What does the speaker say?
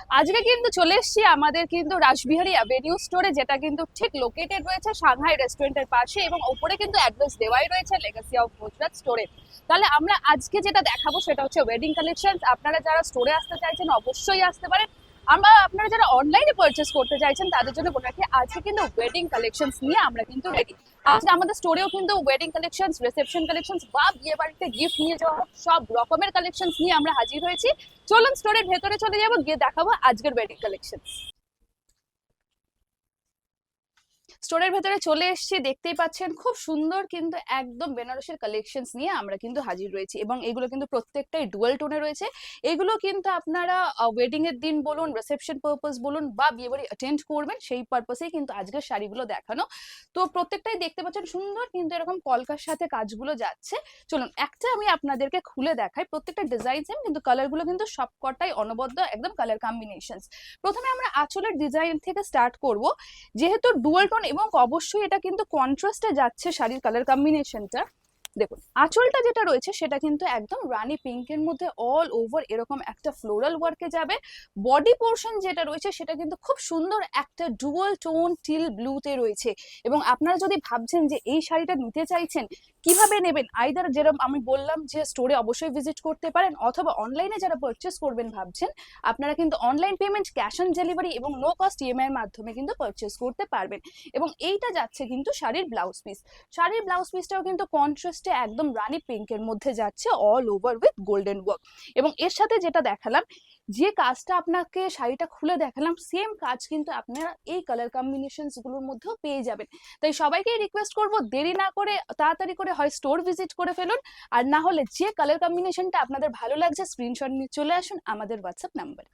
আজকে কিন্তু চলে এসেছি আমাদের কিন্তু রাসবিহারী অ্যাভিনিউ স্টোরে, যেটা কিন্তু ঠিক লোকেটেড রয়েছে সাংহাই রেস্টুরেন্টের পাশে, এবং ওপরে কিন্তু অ্যাড্রেস দেওয়াই রয়েছে লেগাসি অফ গুজরাট স্টোরে। তাহলে আমরা আজকে যেটা দেখাবো সেটা হচ্ছে ওয়েডিং কালেকশন। আপনারা যারা স্টোরে আসতে চাইছেন অবশ্যই আসতে পারেন। আপনারা যারা অনলাইনে পারচেস করতে চাইছেন তাদের জন্য বলে রাখি, আজকে কিন্তু ওয়েডিং কালেকশনস নিয়ে আমরা কিন্তু রেডি। আজকে আমাদের স্টোরেও কিন্তু ওয়েডিং কালেকশনস, রিসেপশন কালেকশনস বা বিয়ে বাড়িতে গিফট নিয়ে যাওয়া সব রকমের কালেকশনস নিয়ে আমরা হাজির হয়েছি। চলুন স্টোরের ভেতরে চলে যাবো, গিয়ে দেখাবো আজকের ওয়েডিং কালেকশন। স্টোরের ভেতরে চলে এসেছি, দেখতেই পাচ্ছেন খুব সুন্দর কিন্তু একদম বেনারসির কালেকশনস নিয়ে আমরা কিন্তু হাজির রয়েছি, এবং এগুলো কিন্তু প্রত্যেকটাই ডুয়াল টোনে রয়েছে। এগুলো কিন্তু আপনারা ওয়েডিং এর দিন বলুন, রিসেপশন পারপাস বলুন বা বিয়ে বাড়ি অ্যাটেন্ড করবেন, সেই পারপাসেই কিন্তু আজকের শাড়িগুলো দেখানো। তো প্রত্যেকটাই দেখতে পাচ্ছেন সুন্দর কিন্তু এরকম কলকার সাথে কাজগুলো যাচ্ছে। চলুন একটা আমি আপনাদেরকে খুলে দেখাই। প্রত্যেকটা ডিজাইন সেম, কিন্তু কালারগুলো কিন্তু সবকটাই অনবদ্য একদম কালার কম্বিনেশনস। প্রথমে আমরা আঁচলের ডিজাইন থেকে স্টার্ট করব। যেহেতু ডুয়াল টোন এবং অবশ্যই এটা কিন্তু কন্ট্রাস্টে যাচ্ছে শাড়ির কালার কম্বিনেশনটা। দেখুন আঁচলটা যেটা রয়েছে সেটা কিন্তু একদম রানী পিঙ্কের মধ্যে অল ওভার এরকম একটা ফ্লোরাল ওয়ার্কে যাবে। বডি পোর্শন যেটা রয়েছে সেটা কিন্তু খুব সুন্দর একটা ডুয়াল টোন টিল ব্লুতে রয়েছে। এবং আপনারা যদি ভাবছেন যে এই শাড়িটা নিতে চাইছেন কিভাবে নেবেন, আইদার যেরকম আমি বললাম যে স্টোরে অবশ্যই ভিজিট করতে পারেন, অথবা অনলাইনে যারা পারচেস করবেন ভাবছেন আপনারা কিন্তু online payment, cash on delivery এবং নো কস্ট ইএমআই এর মাধ্যমে কিন্তু পারচেস করতে পারবেন। এবং এইটা যাচ্ছে কিন্তু শাড়ির ব্লাউজ পিস। শাড়ির ব্লাউজ পিসটাও কিন্তু কন্ট্রাস্টে একদম রানী পিঙ্কের মধ্যে যাচ্ছে all over with golden work. এবং এর সাথে যেটা দেখালাম, যে কাজটা আপনাকে শাড়িটা খুলে দেখালাম, সেম কাজ কিন্তু আপনারা এই কালার কম্বিনেশনস গুলোর মধ্যেও পেয়ে যাবেন। তাই সবাইকে রিকোয়েস্ট করব দেরি না করে তাড়াতাড়ি করে হয় স্টোর ভিজিট করে ফেলুন, আর না হলে যে কালার কম্বিনেশনটা আপনাদের ভালো লাগছে স্ক্রিনশট নিয়ে চলে আসুন আমাদের হোয়াটসঅ্যাপ নাম্বার।